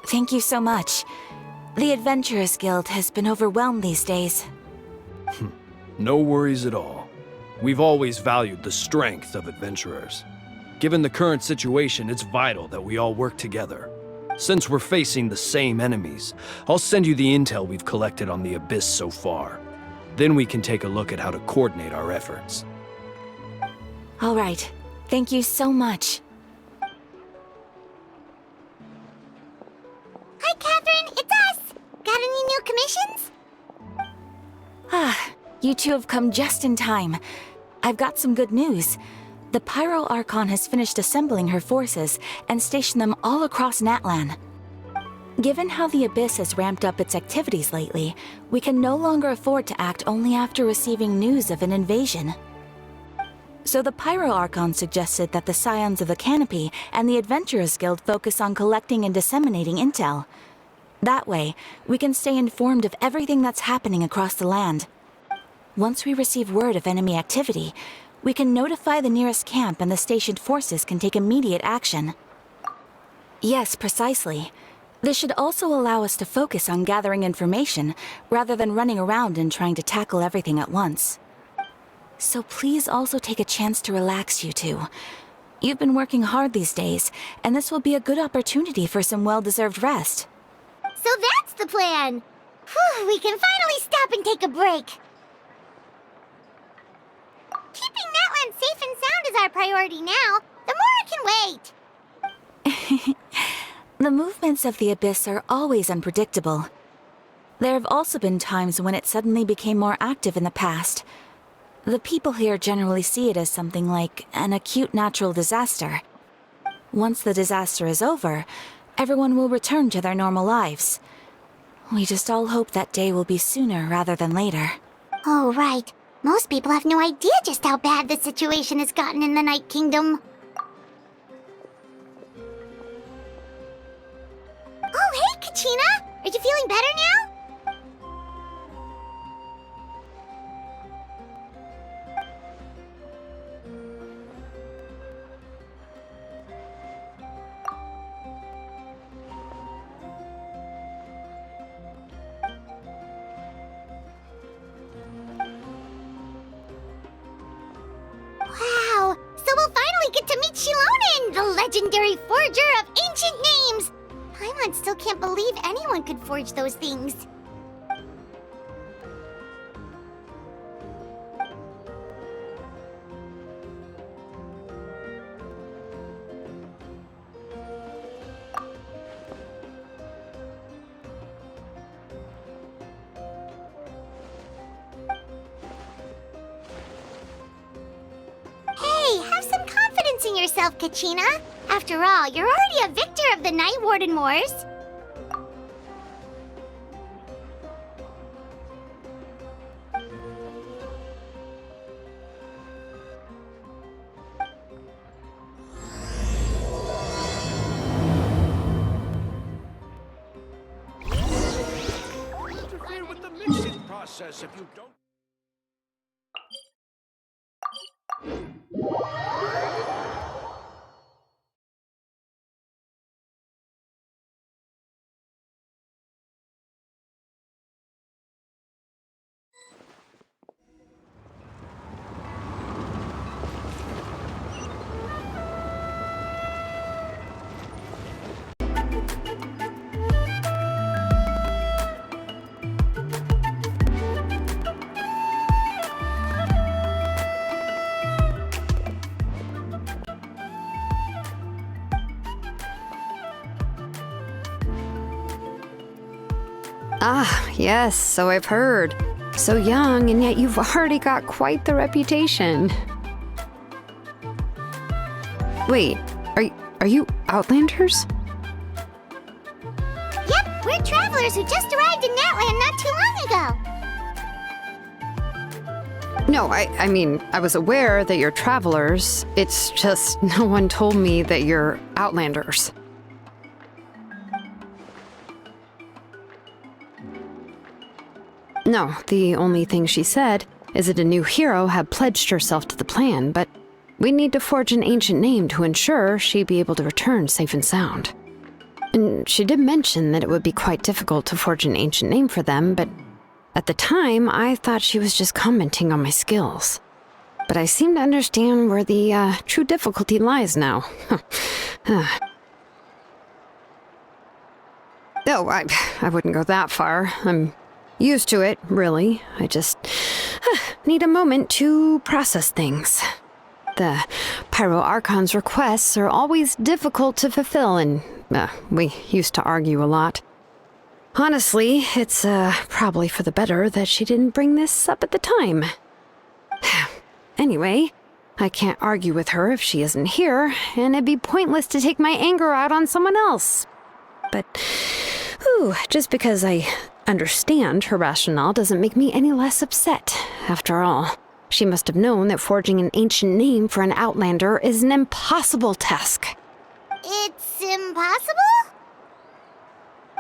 Thank you so much. The Adventurers Guild has been overwhelmed these days. No worries at all. We've always valued the strength of adventurers. Given the current situation, it's vital that we all work together. Since we're facing the same enemies, I'll send you the intel we've collected on the Abyss so far. Then we can take a look at how to coordinate our efforts. All right. Thank you so much. Hi, Catherine. It's us. Got any new commissions? You two have come just in time. I've got some good news. The Pyro Archon has finished assembling her forces and stationed them all across Natlan. Given how the Abyss has ramped up its activities lately, we can no longer afford to act only after receiving news of an invasion. So the Pyro Archon suggested that the Scions of the Canopy and the Adventurers Guild focus on collecting and disseminating intel. That way, we can stay informed of everything that's happening across the land. Once we receive word of enemy activity, we can notify the nearest camp and the stationed forces can take immediate action. Yes, precisely. This should also allow us to focus on gathering information rather than running around and trying to tackle everything at once. So please also take a chance to relax, you two. You've been working hard these days, and this will be a good opportunity for some well-deserved rest. So that's the plan. Whew, we can finally stop and take a break. Keeping Natlan safe and sound is our priority now. The more can wait. The movements of the Abyss are always unpredictable. There have also been times when it suddenly became more active in the past. The people here generally see it as something like an acute natural disaster. Once the disaster is over, everyone will return to their normal lives. We just all hope that day will be sooner rather than later. Oh, right. Most people have no idea just how bad the situation has gotten in the Night Kingdom. Oh, hey, Kachina! Are you feeling better now? Wow! So we'll finally get to meet Shilonen, the legendary forger of ancient names! Paimon still can't believe anyone could forge those things. Hey, have some confidence in yourself, Kachina. After all, you're already a victor of the Night Warden Wars. Interfere with the mixing process if you don't. Ah, yes, so I've heard. So young, and yet you've already got quite the reputation. Wait, are you Outlanders? Yep, we're travelers who just arrived in Natlan not too long ago. No, I mean, I was aware that you're travelers. It's just no one told me that you're Outlanders. No, the only thing she said is that a new hero had pledged herself to the plan, but we need to forge an ancient name to ensure she'd be able to return safe and sound. And she did mention that it would be quite difficult to forge an ancient name for them, but at the time, I thought she was just commenting on my skills. But I seem to understand where the true difficulty lies now. Oh, I wouldn't go that far. I'm used to it, really. I just need a moment to process things. The Pyro Archon's requests are always difficult to fulfill, and we used to argue a lot. Honestly, it's probably for the better that she didn't bring this up at the time. Anyway, I can't argue with her if she isn't here, and it'd be pointless to take my anger out on someone else. But, just because I understand her rationale doesn't make me any less upset. After all, she must have known that forging an ancient name for an Outlander is an impossible task. It's impossible?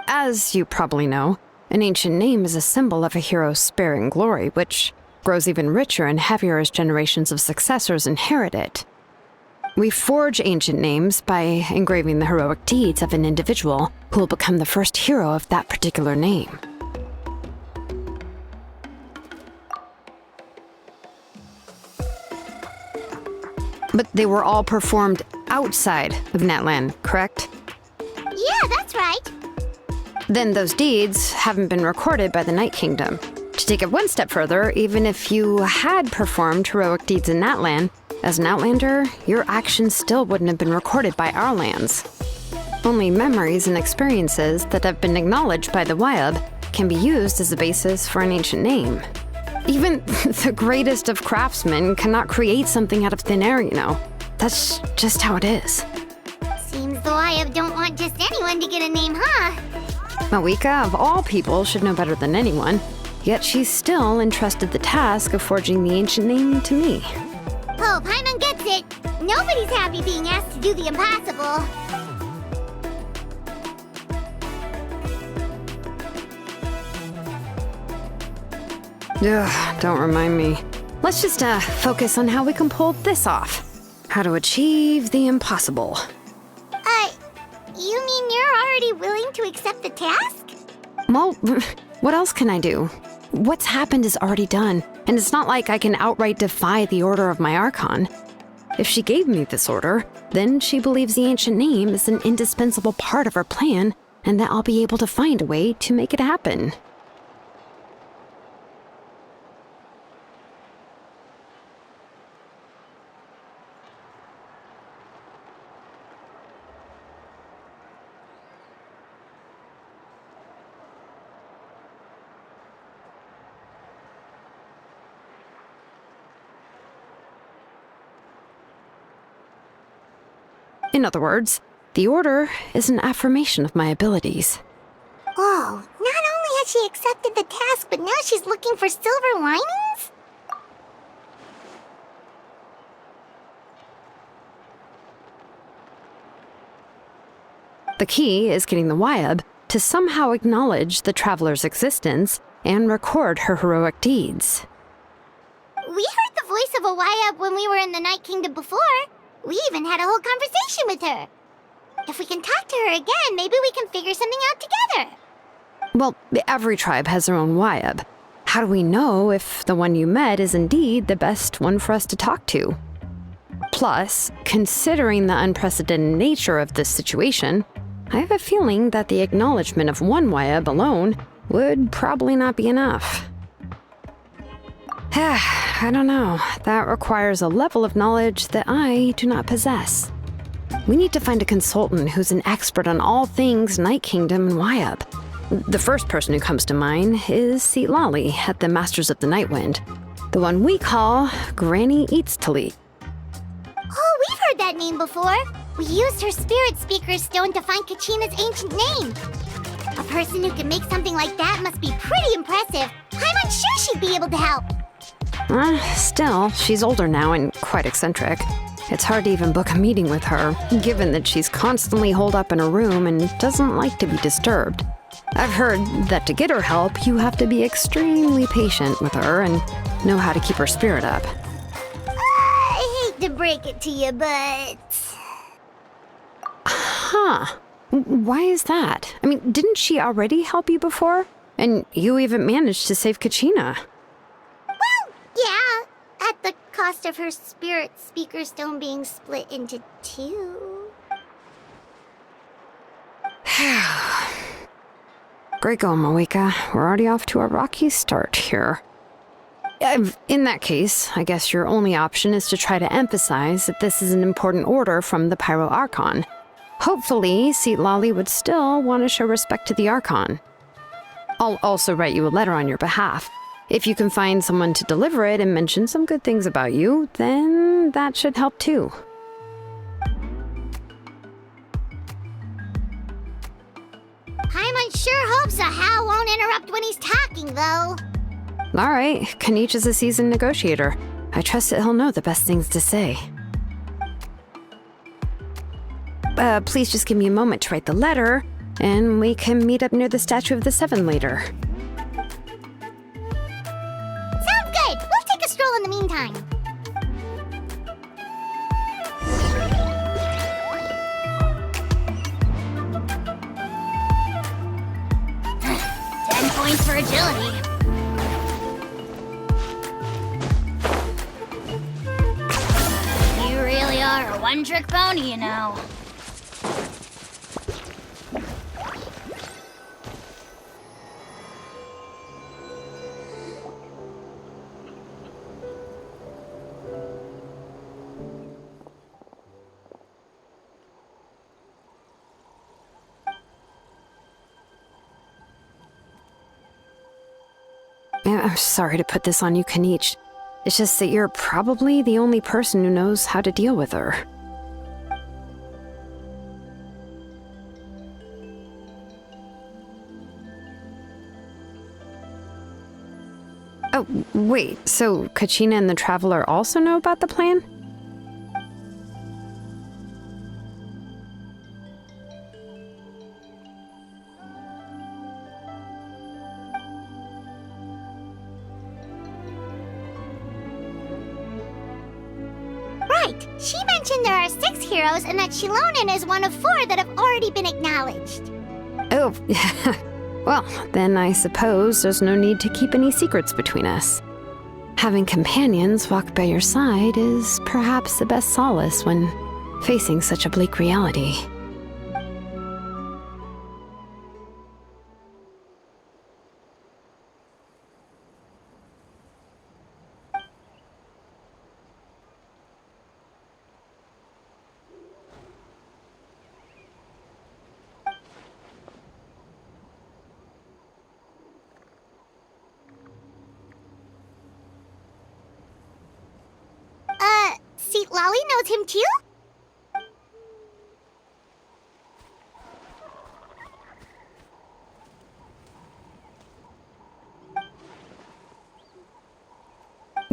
As you probably know, an ancient name is a symbol of a hero's spirit and glory, which grows even richer and heavier as generations of successors inherit it. We forge ancient names by engraving the heroic deeds of an individual who will become the first hero of that particular name. But they were all performed outside of Natlan, correct? Yeah, that's right. Then those deeds haven't been recorded by the Night Kingdom. To take it one step further, even if you had performed heroic deeds in Natlan, as an Outlander, your actions still wouldn't have been recorded by our lands. Only memories and experiences that have been acknowledged by the Wyab can be used as a basis for an ancient name. Even the greatest of craftsmen cannot create something out of thin air, you know. That's just how it is. Seems the Wyab don't want just anyone to get a name, huh? Mawika, of all people, should know better than anyone, yet she's still entrusted the task of forging the ancient name to me. Oh, Paimon gets it. Nobody's happy being asked to do the impossible. Ugh, don't remind me. Let's just focus on how we can pull this off. How to achieve the impossible. You mean you're already willing to accept the task? Well, what else can I do? What's happened is already done, and it's not like I can outright defy the order of my Archon. If she gave me this order, then she believes the ancient name is an indispensable part of her plan, and that I'll be able to find a way to make it happen. In other words, the order is an affirmation of my abilities. Oh, not only has she accepted the task, but now she's looking for silver linings? The key is getting the Wyab to somehow acknowledge the traveler's existence and record her heroic deeds. We heard the voice of a Wyab when we were in the Night Kingdom before. We even had a whole conversation with her. If we can talk to her again, maybe we can figure something out together. Well, every tribe has their own Wyab. How do we know if the one you met is indeed the best one for us to talk to? Plus, considering the unprecedented nature of this situation, I have a feeling that the acknowledgement of one Wyab alone would probably not be enough. I don't know. That requires a level of knowledge that I do not possess. We need to find a consultant who's an expert on all things Night Kingdom and Wyab. The first person who comes to mind is Seatlali at the Masters of the Nightwind, the one we call Granny Eatstali. Oh, we've heard that name before. We used her Spirit Speaker Stone to find Kachina's ancient name. A person who can make something like that must be pretty impressive. I'm unsure she'd be able to help. Still, she's older now and quite eccentric. It's hard to even book a meeting with her, given that she's constantly holed up in a room and doesn't like to be disturbed. I've heard that to get her help, you have to be extremely patient with her and know how to keep her spirit up. I hate to break it to you, but... Huh. Why is that? I mean, didn't she already help you before? And you even managed to save Kachina. Well, yeah, at the cost of her spirit speaker stone being split into two. Great going, Moeka. We're already off to a rocky start here. In that case, I guess your only option is to try to emphasize that this is an important order from the Pyro Archon. Hopefully, Seat Lolly would still want to show respect to the Archon. I'll also write you a letter on your behalf. If you can find someone to deliver it and mention some good things about you, then that should help too. Paimon sure hopes a Hal won't interrupt when he's talking, though. All right, Kanich is a seasoned negotiator. I trust that he'll know the best things to say. Please just give me a moment to write the letter, and we can meet up near the Statue of the Seven later. Sounds good. We'll take a stroll in the meantime. Points for agility. You really are a one-trick pony, you know. I'm sorry to put this on you, Kanich. It's just that you're probably the only person who knows how to deal with her. Oh, wait, so Kachina and the Traveler also know about the plan? Right. She mentioned there are 6 heroes and that Shilonen is one of 4 that have already been acknowledged. Oh, well, then I suppose there's no need to keep any secrets between us. Having companions walk by your side is perhaps the best solace when facing such a bleak reality. Seat Lolly knows him too?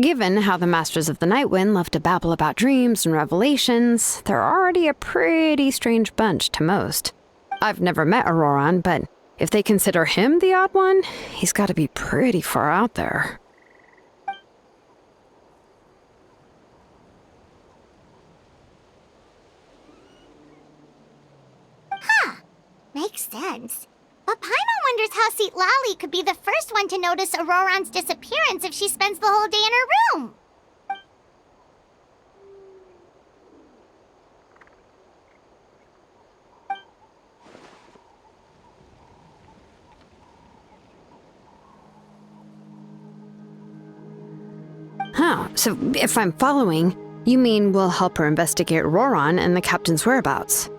Given how the Masters of the Nightwind love to babble about dreams and revelations, they're already a pretty strange bunch to most. I've never met Auroran, but if they consider him the odd one, he's got to be pretty far out there. Makes sense. But Paimon wonders how Seat Lolly could be the first one to notice Auroran's disappearance if she spends the whole day in her room. Huh, so if I'm following, you mean we'll help her investigate Auroran and the captain's whereabouts?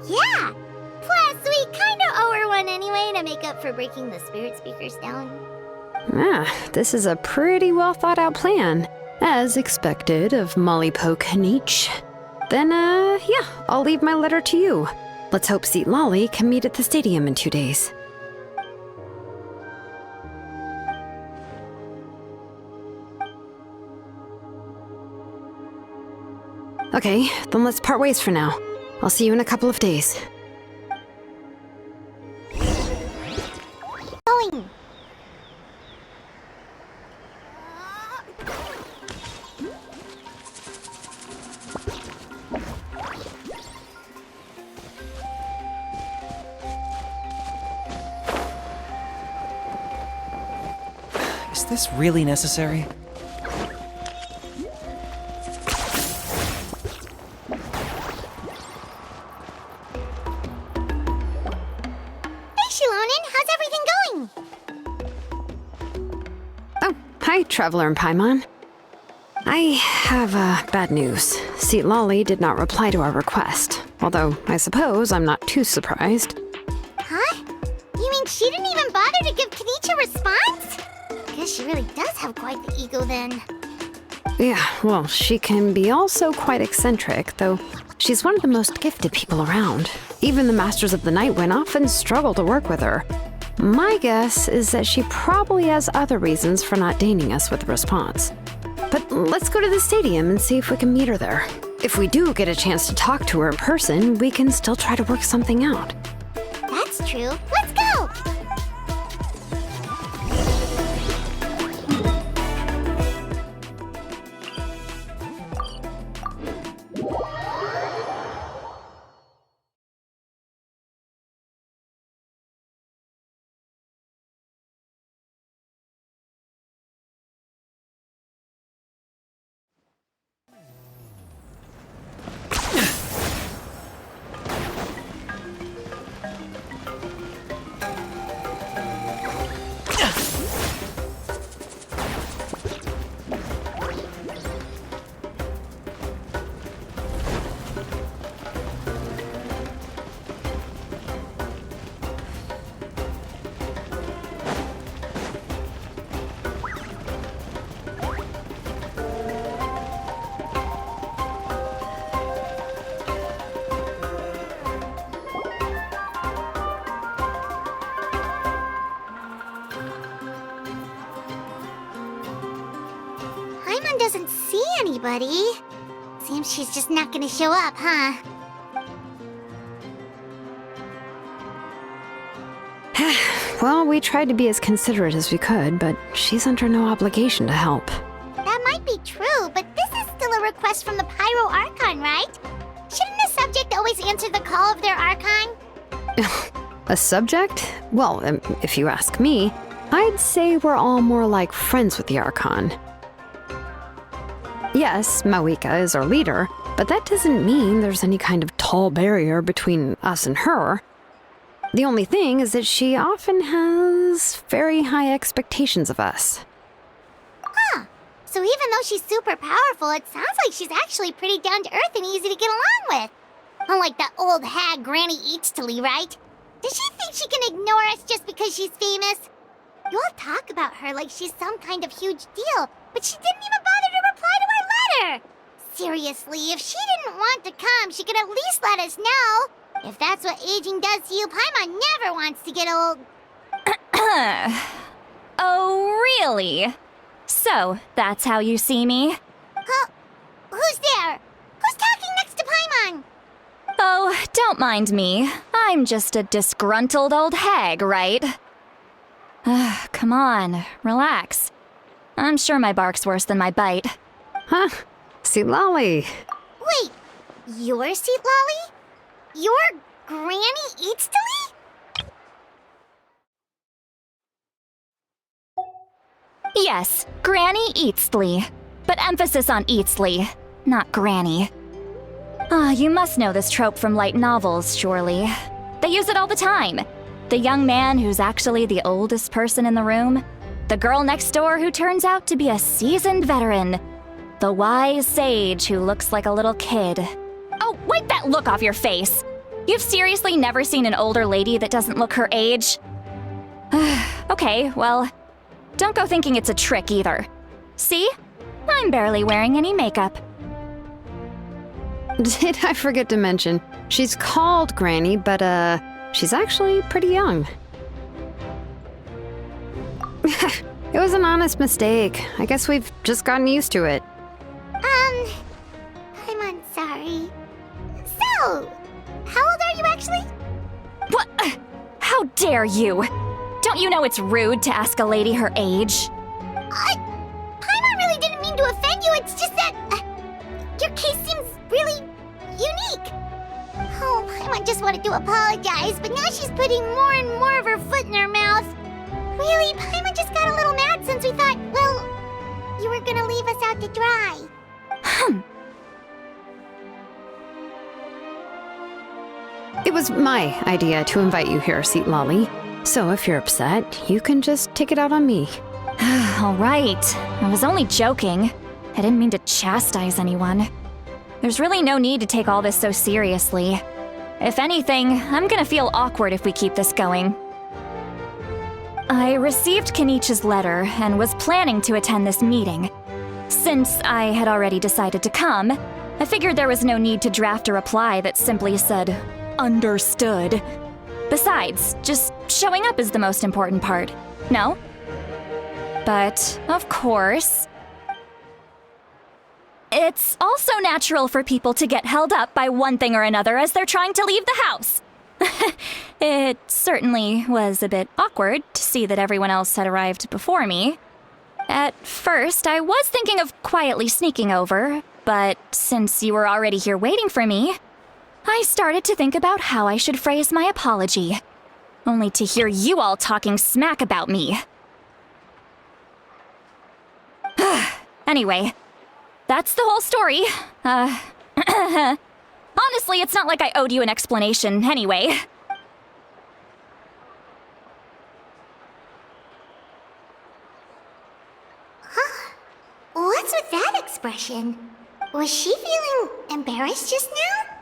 Yeah! Plus, we kinda owe her one anyway to make up for breaking the spirit speaker stone. This is a pretty well thought out plan, as expected of Molly Poke Kanich. Then, yeah, I'll leave my letter to you. Let's hope Seat Lolly can meet at the stadium in 2 days. Okay, then let's part ways for now. I'll see you in a couple of days. Is this really necessary? Hey, Shilonen, how's everything going? Oh, hi, Traveler and Paimon. I have bad news. Lolly did not reply to our request, although I suppose I'm not too surprised. Huh? You mean she didn't even bother to give Kenichi a response? Guess she really does have quite the ego then. Yeah, well, she can be also quite eccentric, though she's one of the most gifted people around. Even the Masters of the Nightwind often struggle to work with her. My guess is that she probably has other reasons for not deigning us with a response. But let's go to the stadium and see if we can meet her there. If we do get a chance to talk to her in person, we can still try to work something out. That's true. Let's go! Paimon doesn't see anybody. Seems she's just not gonna show up, huh? Well, we tried to be as considerate as we could, but she's under no obligation to help. That might be true, but this is still a request from the Pyro Archon, right? Shouldn't the subject always answer the call of their Archon? A subject? Well, if you ask me, I'd say we're all more like friends with the Archon. Yes, Mawika is our leader, but that doesn't mean there's any kind of tall barrier between us and her. The only thing is that she often has very high expectations of us. Huh. So even though she's super powerful, it sounds like she's actually pretty down to earth and easy to get along with. Unlike that old hag Granny Eachtley, right? Does she think she can ignore us just because she's famous? You all talk about her like she's some kind of huge deal, but she didn't even bother to reply to our letter! Seriously, if she didn't want to come, she could at least let us know. If that's what aging does to you, Paimon never wants to get old. Oh, really? So, that's how you see me? Huh? Who's there? Who's talking next to Paimon? Oh, don't mind me. I'm just a disgruntled old hag, right? Come on, relax. I'm sure my bark's worse than my bite. Huh? Lolly. Wait, you're Lolly? You're Granny Eachtley? Yes, Granny Eastly. But emphasis on Eastly, not Granny. You must know this trope from light novels, surely. They use it all the time. The young man who's actually the oldest person in the room. The girl next door who turns out to be a seasoned veteran. The wise sage who looks like a little kid. Oh, wipe that look off your face! You've seriously never seen an older lady that doesn't look her age? Okay, well, don't go thinking it's a trick either. See? I'm barely wearing any makeup. Did I forget to mention, she's called Granny, but she's actually pretty young. It was an honest mistake. I guess we've just gotten used to it. I'm sorry. So, how old are you actually? What? How dare you? Don't you know it's rude to ask a lady her age? Paimon really didn't mean to offend you, it's just that your case seems really unique. Oh, Paimon just wanted to apologize, but now she's putting more and more of her foot in her mouth. Really, Paimon just got a little mad since we thought out to dry. It was my idea to invite you here, Seat Lolly. So if you're upset, you can just take it out on me. All right. I was only joking. I didn't mean to chastise anyone. There's really no need to take all this so seriously. If anything, I'm gonna feel awkward if we keep this going. I received Kenichi's letter and was planning to attend this meeting. Since I had already decided to come, I figured there was no need to draft a reply that simply said, "Understood." Besides, just showing up is the most important part, no? But, of course, it's also natural for people to get held up by one thing or another as they're trying to leave the house. It certainly was a bit awkward to see that everyone else had arrived before me. At first, I was thinking of quietly sneaking over, but since you were already here waiting for me, I started to think about how I should phrase my apology, only to hear you all talking smack about me. Anyway, that's the whole story. Honestly, it's not like I owed you an explanation anyway. What's with that expression? Was she feeling embarrassed just now?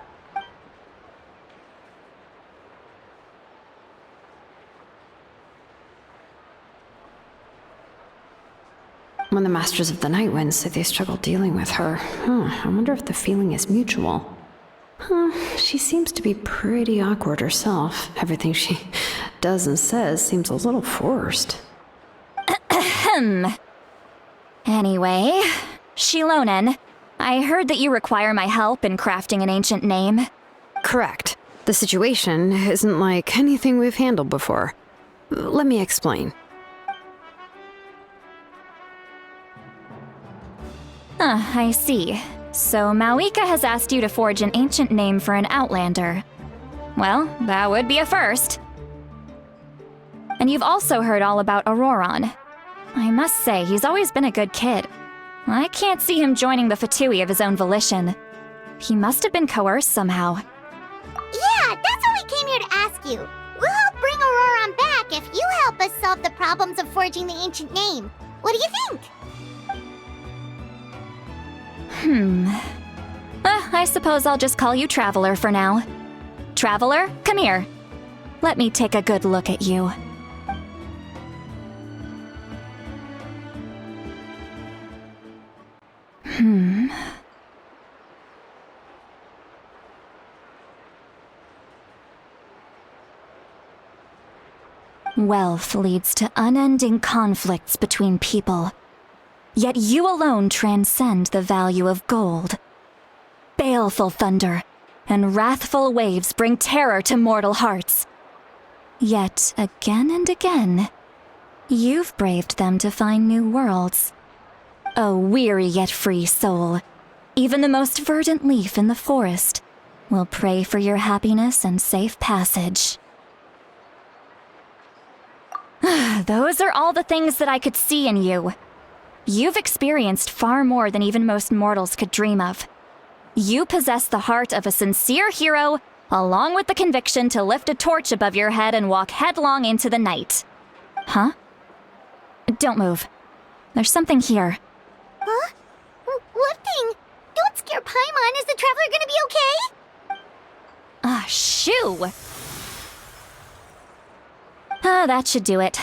When the Masters of the Night Wind say they struggle dealing with her, I wonder if the feeling is mutual. She seems to be pretty awkward herself. Everything she does and says seems a little forced. Anyway, Shilonen, I heard that you require my help in crafting an ancient name. Correct. The situation isn't like anything we've handled before. Let me explain. I see. So Mauika has asked you to forge an ancient name for an Outlander. Well, that would be a first. And you've also heard all about Auroron. I must say, he's always been a good kid. I can't see him joining the Fatui of his own volition. He must have been coerced somehow. Yeah, that's why we came here to ask you. We'll help bring Auroron back if you help us solve the problems of forging the ancient name. What do you think? I suppose I'll just call you Traveler for now. Traveler, come here. Let me take a good look at you. Wealth leads to unending conflicts between people. Yet you alone transcend the value of gold. Baleful thunder and wrathful waves bring terror to mortal hearts. Yet again and again, you've braved them to find new worlds. O weary yet free soul, even the most verdant leaf in the forest will pray for your happiness and safe passage. Those are all the things that I could see in you. You've experienced far more than even most mortals could dream of. You possess the heart of a sincere hero, along with the conviction to lift a torch above your head and walk headlong into the night. Huh? Don't move. There's something here. Huh? What thing? Don't scare Paimon. Is the Traveler gonna be okay? Shoo! That should do it.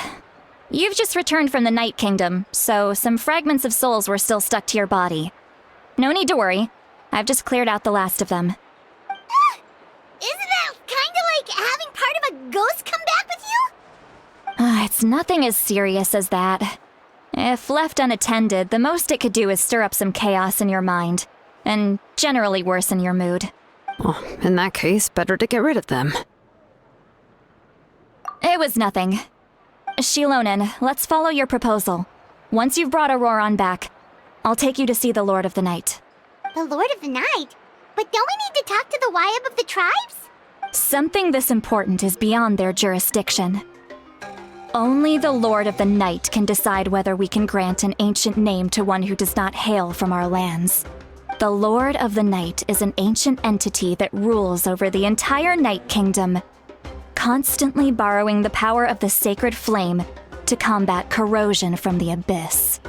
You've just returned from the Night Kingdom, so some fragments of souls were still stuck to your body. No need to worry. I've just cleared out the last of them. Isn't that kinda like having part of a ghost come back with you? It's nothing as serious as that. If left unattended, the most it could do is stir up some chaos in your mind, and generally worsen your mood. Well, in that case, better to get rid of them. It was nothing. Shilonen, let's follow your proposal. Once you've brought Auroron back, I'll take you to see the Lord of the Night. The Lord of the Night? But don't we need to talk to the Wayab of the tribes? Something this important is beyond their jurisdiction. Only the Lord of the Night can decide whether we can grant an ancient name to one who does not hail from our lands. The Lord of the Night is an ancient entity that rules over the entire Night Kingdom, constantly borrowing the power of the sacred flame to combat corrosion from the abyss.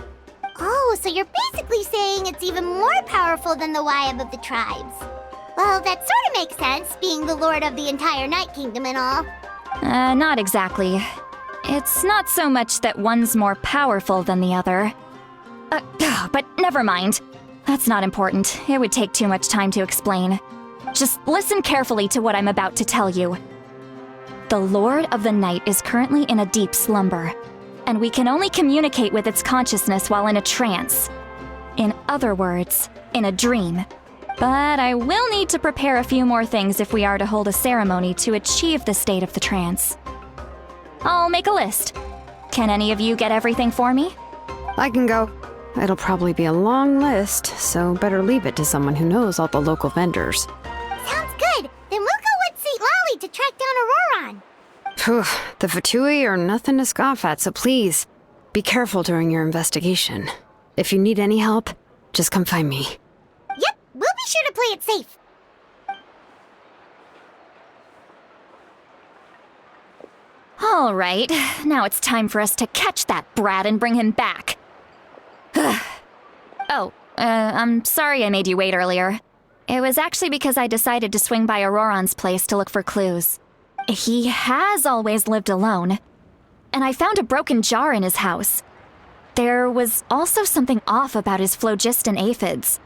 Oh, so you're basically saying it's even more powerful than the Wyab of the tribes. Well, that sort of makes sense, being the lord of the entire Night Kingdom and all. Not exactly. It's not so much that one's more powerful than the other. But never mind. That's not important. It would take too much time to explain. Just listen carefully to what I'm about to tell you. The Lord of the Night is currently in a deep slumber, and we can only communicate with its consciousness while in a trance. In other words, in a dream. But I will need to prepare a few more things if we are to hold a ceremony to achieve the state of the trance. I'll make a list. Can any of you get everything for me? I can go. It'll probably be a long list, so better leave it to someone who knows all the local vendors. Sounds good. Then we'll go with St. Lolly to track down Auroron. Phew, the Fatui are nothing to scoff at, so please, be careful during your investigation. If you need any help, just come find me. Yep, we'll be sure to play it safe. All right, now it's time for us to catch that brat and bring him back. I'm sorry I made you wait earlier. It was actually because I decided to swing by Auroron's place to look for clues. He has always lived alone, and I found a broken jar in his house. There was also something off about his phlogiston aphids,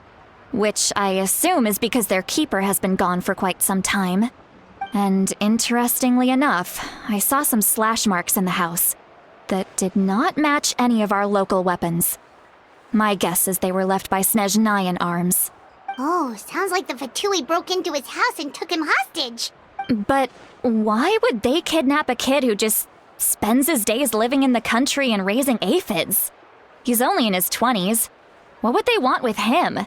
which I assume is because their keeper has been gone for quite some time. And interestingly enough, I saw some slash marks in the house that did not match any of our local weapons. My guess is they were left by Snezhnayan arms. Oh, sounds like the Fatui broke into his house and took him hostage. But why would they kidnap a kid who just spends his days living in the country and raising aphids? He's only in his 20s. What would they want with him?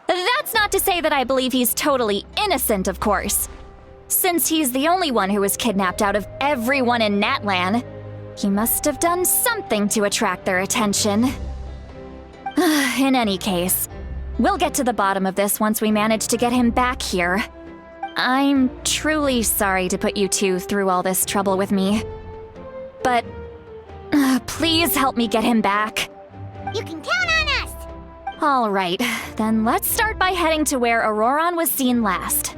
That's not to say that I believe he's totally innocent, of course. Since he's the only one who was kidnapped out of everyone in Natlan, he must have done something to attract their attention. In any case, we'll get to the bottom of this once we manage to get him back here. I'm truly sorry to put you two through all this trouble with me. But please help me get him back. You can count on us! All right, then let's start by heading to where Auroron was seen last.